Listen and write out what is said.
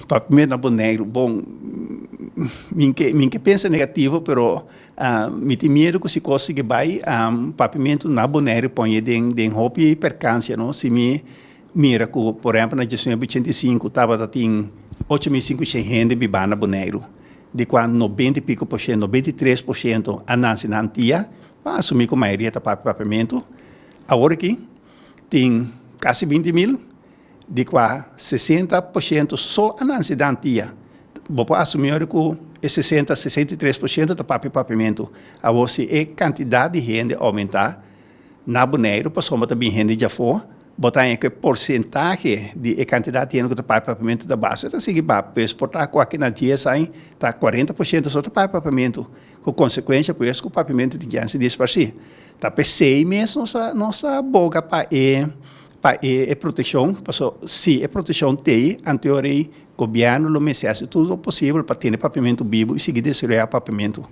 Papimento na boneiro, bom, minha pensa negativo, pero me tem medo que se consiga vai papimento na boneiro põe de roupa e percância, não? Se me mira que, por exemplo, na gestão de 85 estava tem 8.500 gente vivendo na boneiro, de quando 90 e pico por cento, 93% a nasce na antia, para assumir que a maioria está papimento, agora aqui tem quase 20.000 de quase 60% só a nancy da antia. Vou assumir que 63% do papimento. A você é quantidade de gente aumentar na boneiro, para somar também gente já for, botar em que porcentagem de quantidade de gente que está papimento da base. Então, se para exportar qualquer na dia sai, está 40% só do papimento. Com consequência, por isso que o papimento tem que se dispersar. Está para 6 meses nossa boca para proteção, se a proteção tem, anterior o governo faz tudo o possível para ter papimento vivo e seguir desenvolvendo papimento.